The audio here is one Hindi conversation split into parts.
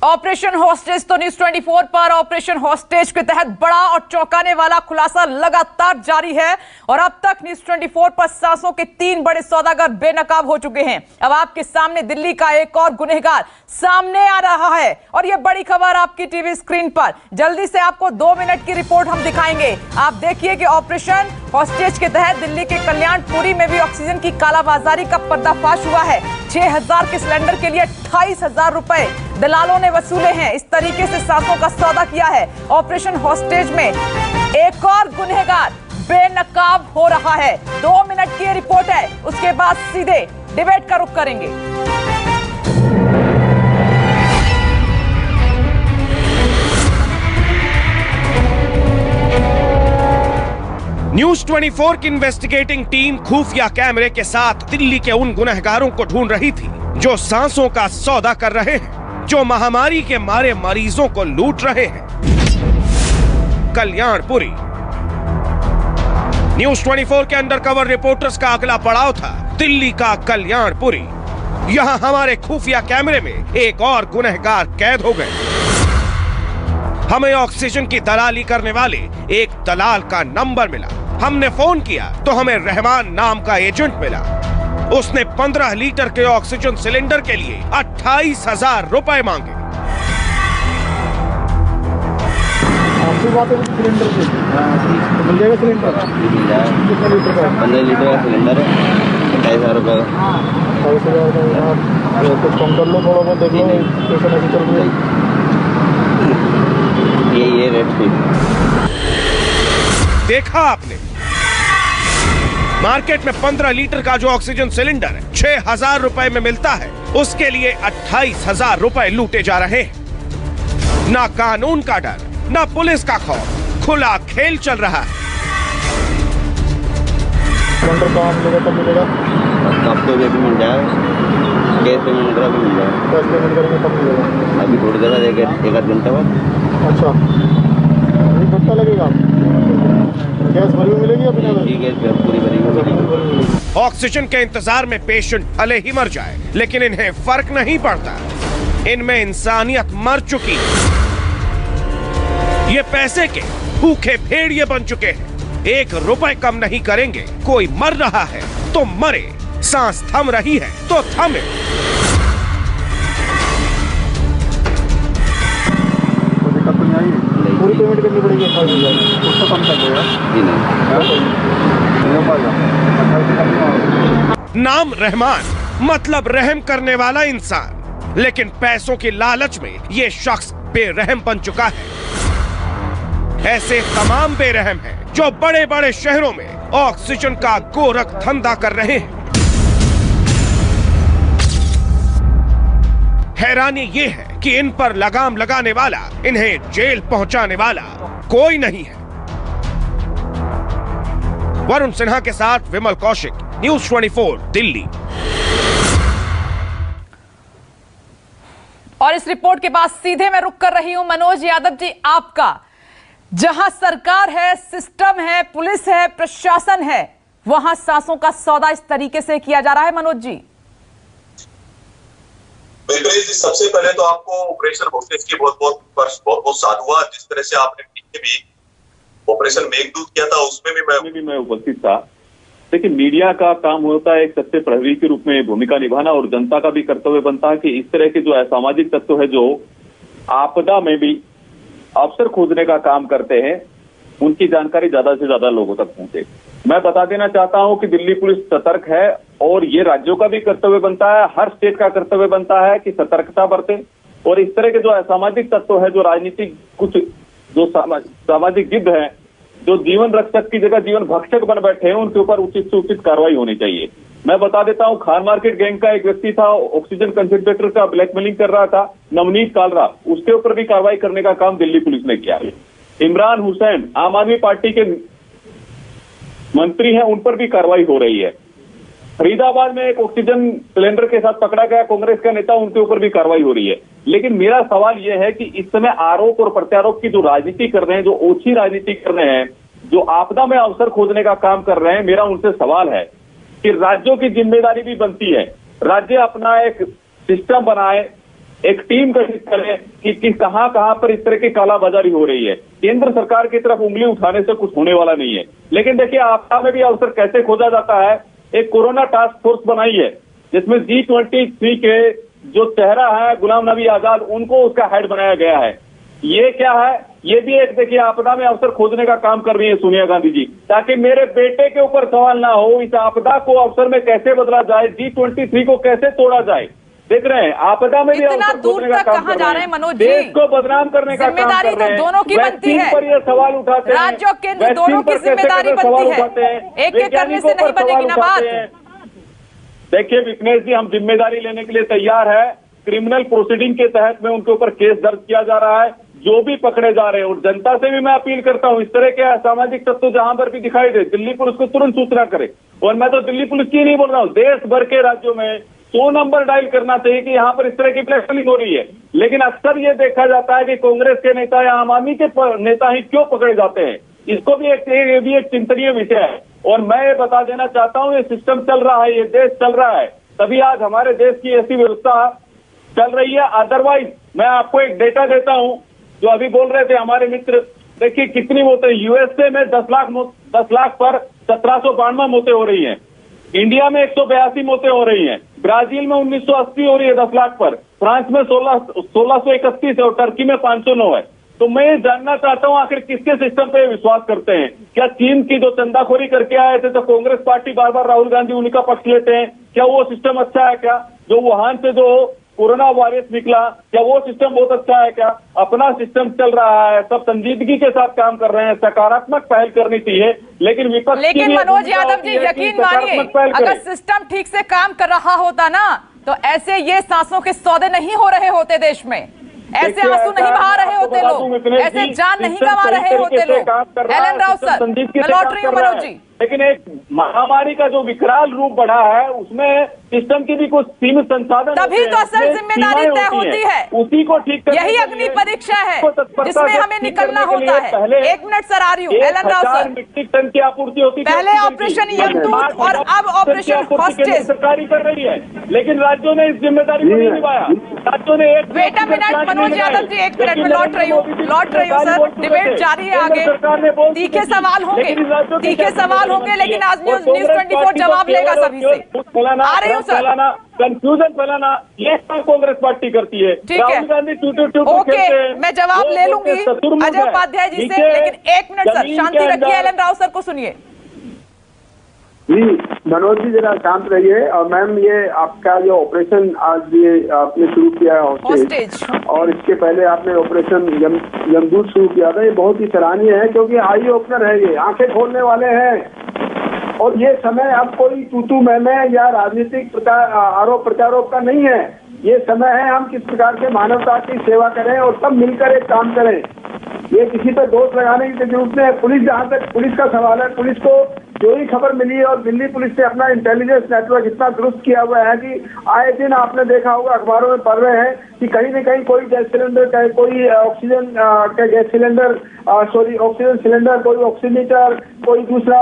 ऑपरेशन हॉस्टेज तो न्यूज 24 पर ऑपरेशन हॉस्टेज के तहत बड़ा और चौंकाने वाला खुलासा लगातार जारी है और अब तक न्यूज 24 पर सांसों के 3 बड़े सौदागर बेनकाब हो चुके हैं। अब आपके सामने दिल्ली का एक और गुनहगार सामने आ रहा है और यह बड़ी खबर आपकी टीवी स्क्रीन पर। जल्दी से आपको 2 मिनट की रिपोर्ट हम दिखाएंगे। आप देखिए कि ऑपरेशन हॉस्टेज के तहत दिल्ली के कल्याणपुरी में भी ऑक्सीजन की कालाबाजारी का पर्दाफाश हुआ है। 6000 के सिलेंडर के लिए 28,000 रुपए दलालों ने वसूले हैं। इस तरीके से सांसों का सौदा किया है। ऑपरेशन हॉस्टेज में एक और गुनहगार बेनकाब हो रहा है। 2 मिनट की रिपोर्ट है, उसके बाद सीधे डिबेट का रुख करेंगे। न्यूज 24 की इन्वेस्टिगेटिंग टीम खुफिया कैमरे के साथ दिल्ली के उन गुनहगारों को ढूंढ रही थी जो सांसों का सौदा कर रहे हैं, जो महामारी के मारे मरीजों को लूट रहे हैं। कल्याणपुरी न्यूज 24 के अंडरकवर रिपोर्टर्स का अगला पड़ाव था दिल्ली का कल्याणपुरी। यहां हमारे खुफिया कैमरे में एक और गुनहगार कैद हो गए। हमें ऑक्सीजन की दलाली करने वाले एक दलाल का नंबर मिला। हमने फोन किया तो हमें रहमान नाम का एजेंट मिला। उसने 15 लीटर के ऑक्सीजन सिलेंडर के लिए 28,000 रुपए मांगे। आपकी बात है सिलेंडर की, मिल जाएगा सिलेंडर? कितने लीटर का? 15 लीटर का सिलेंडर है, 28,000 रुपये का। 28,000 कुछ कम कर लो, थोड़ा बहुत देख लो स्टेशन ऐसे चल रही है। ये रेट ठीक। देखा आपने, मार्केट में 15 लीटर का जो ऑक्सीजन सिलेंडर 6,000 रुपए में मिलता है, उसके लिए 28,000 रुपए लूटे जा रहे हैं। ना कानून का डर, ना पुलिस का खौफ, खुला खेल चल रहा है। सिलेंडर कहाँ मिलेगा, कब मिलेगा? कब तो भी मिल जाएगा, कैश पेमेंट करा भी मिल जाएगा। कैश पेमेंट करेंगे तब मिलेगा? अभी थोड़ी देर बाद एक आध घंटे बाद। अच्छा, 1 घंटा लगेगा। गैस भरी हुई मिलेगी या बिना भरी? गैस पूरी भरी हुई। ऑक्सीजन के इंतजार में पेशेंट भले ही मर जाए, लेकिन इन्हें फर्क नहीं पड़ता। इनमें इंसानियत मर चुकी है। ये पैसे के भूखे भेड़िए बन चुके हैं। 1 रुपए कम नहीं करेंगे। कोई मर रहा है तो मरे, सांस थम रही है तो थमे। पूरी पेमेंट करनी पड़ेगी 28,000, उसको कम कर देगा। नाम रहमान, मतलब रहम करने वाला इंसान, लेकिन पैसों की लालच में ये शख्स बेरहम बन चुका है। ऐसे तमाम बेरहम हैं जो बड़े बड़े शहरों में ऑक्सीजन का गोरख धंधा कर रहे हैं। हैरानी ये है कि इन पर लगाम लगाने वाला, इन्हें जेल पहुंचाने वाला कोई नहीं है। वरुण सिन्हा के साथ विमल कौशिक, न्यूज 24 दिल्ली। और इस रिपोर्ट के बाद सीधे मैं रुक कर रही हूं मनोज यादव जी आपका। जहां सरकार है, सिस्टम है, पुलिस है, प्रशासन है, वहां सांसों का सौदा इस तरीके से किया जा रहा है। मनोज जी, सबसे पहले तो आपको ऑपरेशन हॉस्टेज की बहुत बहुत साधुवाद। जिस तरह से आपने पीछे भी ऑपरेशन मेघदूत किया था, उसमें भी मैं उपस्थित था। देखिए, मीडिया का काम होता है एक सत्य प्रहरी के रूप में भूमिका निभाना, और जनता का भी कर्तव्य बनता है कि इस तरह के जो असामाजिक तत्व है जो आपदा में भी अवसर खोजने का काम करते हैं, उनकी जानकारी ज्यादा से ज्यादा लोगों तक पहुंचे। मैं बता देना चाहता हूं कि दिल्ली पुलिस सतर्क है, और ये राज्यों का भी कर्तव्य बनता है, हर स्टेट का कर्तव्य बनता है कि सतर्कता बरते, और इस तरह के जो असामाजिक तत्व है, जो राजनीतिक कुछ जो सामाजिक जिद है, जो जीवन रक्षक की जगह जीवन भक्षक बन बैठे हैं, उनके ऊपर उचित से उचित कार्रवाई होनी चाहिए। मैं बता देता हूं, खान मार्केट गैंग का एक व्यक्ति था, ऑक्सीजन कंसंट्रेटर का ब्लैकमेलिंग कर रहा था, नवनीत कालरा, उसके ऊपर भी कार्रवाई करने का काम दिल्ली पुलिस ने किया है। इमरान हुसैन, आम आदमी पार्टी के मंत्री हैं, उन पर भी कार्रवाई हो रही है। फरीदाबाद में एक ऑक्सीजन सिलेंडर के साथ पकड़ा गया कांग्रेस का नेता, उनके ऊपर भी कार्रवाई हो रही है। लेकिन मेरा सवाल यह है कि इस समय आरोप और प्रत्यारोप की जो राजनीति कर रहे हैं, जो ओछी राजनीति कर रहे हैं, जो आपदा में अवसर खोजने का काम कर रहे हैं, मेरा उनसे सवाल है कि राज्यों की जिम्मेदारी भी बनती है। राज्य अपना एक सिस्टम बनाए, एक टीम गठित करें कि कहां कहां पर इस तरह की कालाबाजारी हो रही है। केंद्र सरकार की तरफ उंगली उठाने से कुछ होने वाला नहीं है। लेकिन देखिए, आपदा में भी अवसर कैसे खोजा जाता है। एक कोरोना टास्क फोर्स बनाई है जिसमें G23 के जो चेहरा है गुलाम नबी आजाद, उनको उसका हेड बनाया गया है। ये क्या है, ये भी एक देखिए आपदा में अवसर खोजने का काम कर रही है सोनिया गांधी जी, ताकि मेरे बेटे के ऊपर सवाल ना हो। इस आपदा को अवसर में कैसे बदला जाए, G23 को कैसे तोड़ा जाए। देख रहे हैं, आपदा में भी इतना अवसर दूर खोजने का तक काम कहां कर जा रहे रहे हैं, हैं मनोज जी? देश को बदनाम करने का काम जिम्मेदारी कर रहे तो हैं। दोनों की बनती है। वैक्सीन पर ये सवाल उठाते हैं, राज्य और केंद्र वैक्सीन दोनों की पर कैसे जिम्मेदारी कैसे बनती सवाल है। उठाते हैं, एक एक करने से नहीं बनेगी ना बात। देखिए विघ्नेश जी, हम जिम्मेदारी लेने के लिए तैयार है। क्रिमिनल प्रोसीडिंग के तहत में उनके ऊपर केस दर्ज किया जा रहा है, जो भी पकड़े जा रहे हैं। और जनता से भी मैं अपील करता हूं, इस तरह के असामाजिक तत्व जहां पर भी दिखाई दे, दिल्ली पुलिस को तुरंत सूचना करे। और मैं तो दिल्ली पुलिस की नहीं बोल रहा हूं, देश भर के राज्यों में 100 नंबर डायल करना चाहिए कि यहाँ पर इस तरह की ब्लैकमेलिंग हो रही है। लेकिन अक्सर ये देखा जाता है कि कांग्रेस के नेता या आम आदमी के नेता ही क्यों पकड़े जाते हैं। इसको भी एक चिंतनीय विषय है। और मैं ये बता देना चाहता हूं, ये सिस्टम चल रहा है, ये देश चल रहा है, तभी आज हमारे देश की ऐसी व्यवस्था चल रही है। अदरवाइज मैं आपको एक डेटा देता हूं, जो अभी बोल रहे थे हमारे मित्र, देखिए कितनी मौतें यूएसए में 10 लाख पर 1792 मौतें हो रही हैं। इंडिया में 182 मौतें हो रही हैं। ब्राजील में 1980 हो रही है 10 लाख पर। फ्रांस में 1631 है और टर्की में 509 है। तो मैं ये जानना चाहता हूं, आखिर किसके सिस्टम पे विश्वास करते हैं? क्या चीन की जो चंदाखोरी करके आए थे तो कांग्रेस पार्टी बार बार राहुल गांधी उन्हीं का पक्ष लेते हैं? क्या वो सिस्टम अच्छा है? क्या जो वुहान से जो कोरोना वायरस निकला, क्या वो सिस्टम बहुत अच्छा है? क्या अपना सिस्टम चल रहा है? सब संजीदगी के साथ काम कर रहे हैं, सकारात्मक पहल करनी चाहिए। लेकिन विपक्ष, लेकिन मनोज यादव जी, यकीन मानिए, अगर सिस्टम ठीक से काम कर रहा होता ना, तो ऐसे ये सांसों के सौदे नहीं हो रहे होते देश में, ऐसे आंसू नहीं बहा रहे होते लोग, ऐसे जान नहीं गंवा रहे होते लोग। एलन राव सर, मैं लौट रही हूँ मनोज जी। लेकिन एक महामारी का जो विकराल रूप बढ़ा है, उसमें सिस्टम की भी कुछ सीमित संसाधन, तभी तो असल जिम्मेदारी तय होती है, उसी को ठीक करने यही अग्नि परीक्षा है जिसमें हमें निकलना होता है। 1 मिनट सर, आ रही हूँ। Alan Rao sir, metric ton की आपूर्ति होती, पहले ऑपरेशन यमदूत और अब ऑपरेशन हॉस्टेज सरकारी कर रही है, लेकिन राज्यों ने इस जिम्मेदारी को नहीं निभाया। राज्यों ने एक wait a minute Manoj Yadav ji, 1 minute में लौट रही हूँ सर। डिबेट जारी है आगे, तीखे सवाल होंगे, लेकिन आज न्यूज 24 जवाब लेगा सभी से। आ रही हूँ सर। कंफ्यूजन फैलाना, ये कांग्रेस पार्टी करती है। ठीक है, राहुल गांधी ओके, मैं जवाब ले लूंगी अजय उपाध्याय जी से, लेकिन 1 मिनट सर शांति रखिए। एलन राव सर को सुनिए जी। मनोज जी जरा शांत रहिए। और मैम, ये आपका जो ऑपरेशन आज ये आपने शुरू किया है हॉस्टेज, और इसके पहले आपने ऑपरेशन यमदूत शुरू किया था, ये बहुत ही सराहनीय है, क्योंकि आई ओपनर है, ये आंखें खोलने वाले हैं। और ये समय अब कोई तू मैं या राजनीतिक आरोप प्रत्यारोप का नहीं है। ये समय है हम किस प्रकार से मानवता की सेवा करें और सब मिलकर एक काम करें। ये किसी पर दोष लगाने की जरूरत नहीं है। पुलिस, जहाँ तक पुलिस का सवाल है, पुलिस को जो ही खबर मिली है, और दिल्ली पुलिस ने अपना इंटेलिजेंस नेटवर्क इतना दुरुस्त किया हुआ है कि आए दिन आपने देखा होगा, अखबारों में पढ़ रहे हैं कि कहीं न कहीं कोई गैस सिलेंडर, कोई ऑक्सीजन का गैस सिलेंडर, ऑक्सीजन सिलेंडर, कोई ऑक्सीमीटर, कोई दूसरा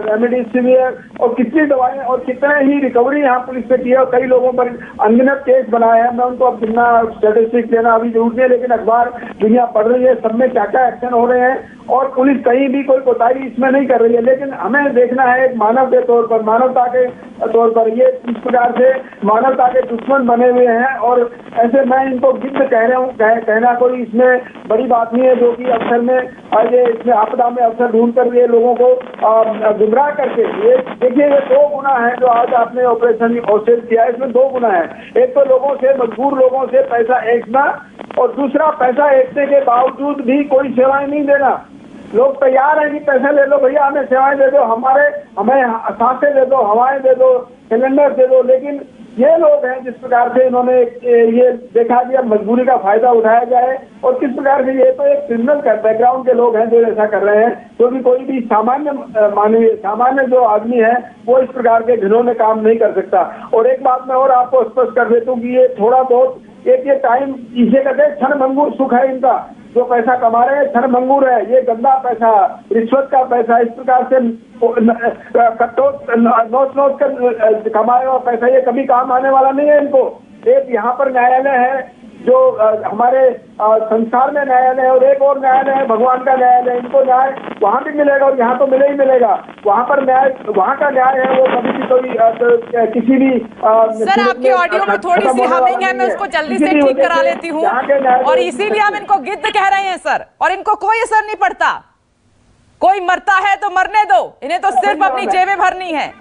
रेमडेसिविर, और कितनी दवाएं और कितने ही रिकवरी यहाँ पुलिस ने की है। और कई लोगों पर अनगिनत केस बनाए हैं। मैं उनको अब गिनना, स्टेटिस्टिक्स देना अभी जरूरत नहीं है, लेकिन अखबार दुनिया पढ़ रही है, सब में क्या क्या एक्शन हो रहे हैं, और पुलिस कहीं भी कोई कोताही इसमें नहीं कर रही है। लेकिन हमें देखना है एक मानव के तौर पर, मानवता के तौर पर, ये इस प्रकार से मानवता के दुश्मन बने हुए हैं। और ऐसे मैं इनको गिद्ध कह रहा हूँ, कहना कोई इसमें बड़ी बात नहीं है, जो कि अवसर में ये इसमें आपदा में अवसर ढूंढ कर ये लोगों को गुमराह करके, ये देखिए ये 2 गुना है जो आज आपने ऑपरेशन हॉस्टेज किया है। इसमें 2 गुना है। एक तो लोगों से, मजबूर लोगों से पैसा ऐंठना, और दूसरा पैसा ऐंठने के बावजूद भी कोई सेवाएं नहीं देना। लोग तैयार हैं कि पैसे ले लो भैया, हमें सेवाएं दे दो, हमें सांसें दे दो, हवाएं दे दो, सिलेंडर दे दो। लेकिन ये लोग हैं जिस प्रकार से इन्होंने ये देखा कि अब मजबूरी का फायदा उठाया जाए, और किस प्रकार से, ये तो एक क्रिमिनल बैकग्राउंड के लोग हैं जो ऐसा कर रहे हैं, क्योंकि कोई भी सामान्य जो आदमी है वो इस प्रकार के घिनौने काम नहीं कर सकता। और एक बात मैं और आपको स्पष्ट कर देता हूँ कि ये थोड़ा बहुत ये टाइम, इसे कहते हैं क्षणभंगुर सुख है इनका। जो पैसा कमा रहे हैं क्षणभंगुर है, ये गंदा पैसा, रिश्वत का पैसा, इस प्रकार से नोच कर कमाए हुआ पैसा ये कभी काम आने वाला नहीं है इनको। एक यहाँ पर न्यायालय है, जो हमारे संसार में न्यायालय और एक और न्यायालय है भगवान का न्यायालय, इनको न्याय वहां भी मिलेगा और यहाँ तो मिले ही मिलेगा। वहां पर न्याय, वहां का न्याय है वो कभी भी कोई किसी भी सर आपकी ऑडियो में थोड़ी सी हमिंग है, मैं उसको जल्दी से ठीक करा लेती हूँ। और इसीलिए हम इनको गिद्ध कह रहे हैं सर, और इनको कोई असर नहीं पड़ता। कोई मरता है तो मरने दो, इन्हें तो सिर्फ अपनी जेबें भरनी है।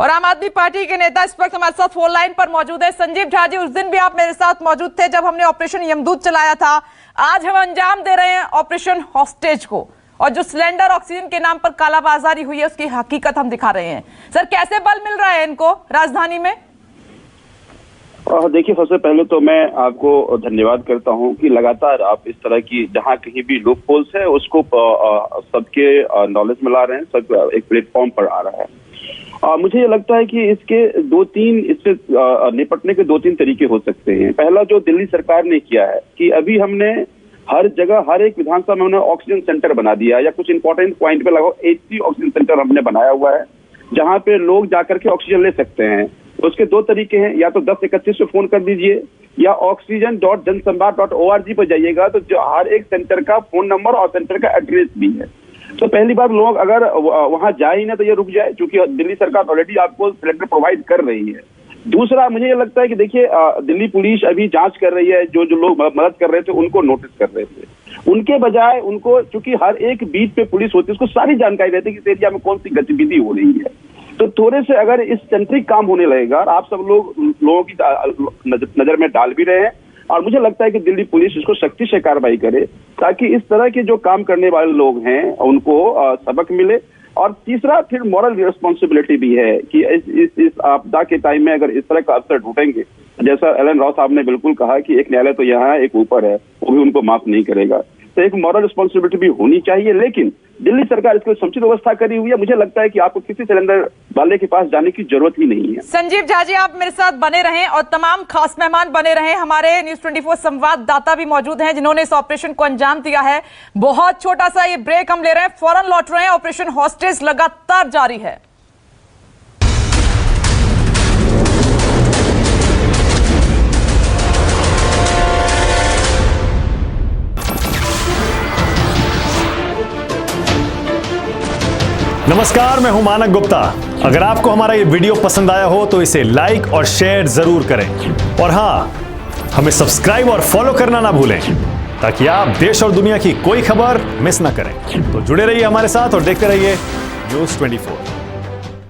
और आम आदमी पार्टी के नेता इस वक्त हमारे साथ फोन लाइन पर मौजूद है। संजीव झा जी, उस दिन भी आप मेरे साथ मौजूद थे जब हमने ऑपरेशन यमदूत चलाया था। आज हम अंजाम दे रहे हैं ऑपरेशन हॉस्टेज को, और जो सिलेंडर ऑक्सीजन के नाम पर कालाबाजारी हुई है उसकी हकीकत हम दिखा रहे हैं। सर कैसे बल मिल रहा है इनको राजधानी में? देखिए, सबसे पहले तो मैं आपको धन्यवाद करता हूं कि लगातार आप इस तरह की जहां कहीं भी लूप होल्स है उसको सबके नॉलेज में ला रहे हैं, सब एक प्लेटफॉर्म पर आ रहा है। मुझे ये लगता है कि इसके इससे निपटने के 2-3 तरीके हो सकते हैं। पहला जो दिल्ली सरकार ने किया है कि अभी हमने हर जगह, हर एक विधानसभा में हमने ऑक्सीजन सेंटर बना दिया, या कुछ इंपॉर्टेंट पॉइंट पे लगभग 80 ऑक्सीजन सेंटर हमने बनाया हुआ है जहां पे लोग जाकर के ऑक्सीजन ले सकते हैं। उसके 2 तरीके हैं, या तो 1031 पे फोन कर दीजिए या oxygen.jansamvad.org पर जाइएगा, तो जो हर एक सेंटर का फोन नंबर और सेंटर का एड्रेस भी है। तो पहली बार लोग अगर वहां जाए ही ना तो ये रुक जाए, क्योंकि दिल्ली सरकार ऑलरेडी आपको सिलेंडर प्रोवाइड कर रही है। दूसरा, मुझे ये लगता है कि देखिए, दिल्ली पुलिस अभी जांच कर रही है, जो लोग मदद कर रहे थे उनको नोटिस कर रहे थे, उनके बजाय उनको, चूंकि हर एक बीट पे पुलिस होती है, उसको सारी जानकारी रहती है कि इस एरिया में कौन सी गतिविधि हो रही है। तो थोड़े से अगर इस सेंट्रिक काम होने लगेगा, आप सब लोगों की नजर में डाल भी रहे हैं, और मुझे लगता है कि दिल्ली पुलिस इसको सख्ती से कार्रवाई करे ताकि इस तरह के जो काम करने वाले लोग हैं उनको सबक मिले। और तीसरा, फिर मॉरल रिस्पॉन्सिबिलिटी भी है कि इस आपदा के टाइम में अगर इस तरह का अवसर ढूंढेंगे, जैसा एलन राव साहब ने बिल्कुल कहा कि एक न्यायालय तो यहाँ है, एक ऊपर है, वो भी उनको माफ नहीं करेगा। तो एक मॉरल रिस्पॉन्सिबिलिटी भी होनी चाहिए, लेकिन दिल्ली सरकार इसकी समुचित व्यवस्था करी हुई है। मुझे लगता है कि आपको किसी सिलेंडर वाले के पास जाने की जरूरत ही नहीं है। संजीव झा जी, आप मेरे साथ बने रहें और तमाम खास मेहमान बने रहें। हमारे न्यूज़ 24 संवाददाता भी मौजूद हैं जिन्होंने इस ऑपरेशन को अंजाम दिया है। बहुत छोटा सा ये ब्रेक हम ले रहे हैं, फौरन लौट रहे हैं। ऑपरेशन हॉस्टेज लगातार जारी है। नमस्कार, मैं हूं मानक गुप्ता। अगर आपको हमारा ये वीडियो पसंद आया हो तो इसे लाइक और शेयर जरूर करें, और हां, हमें सब्सक्राइब और फॉलो करना ना भूलें ताकि आप देश और दुनिया की कोई खबर मिस ना करें। तो जुड़े रहिए हमारे साथ और देखते रहिए न्यूज़ 24।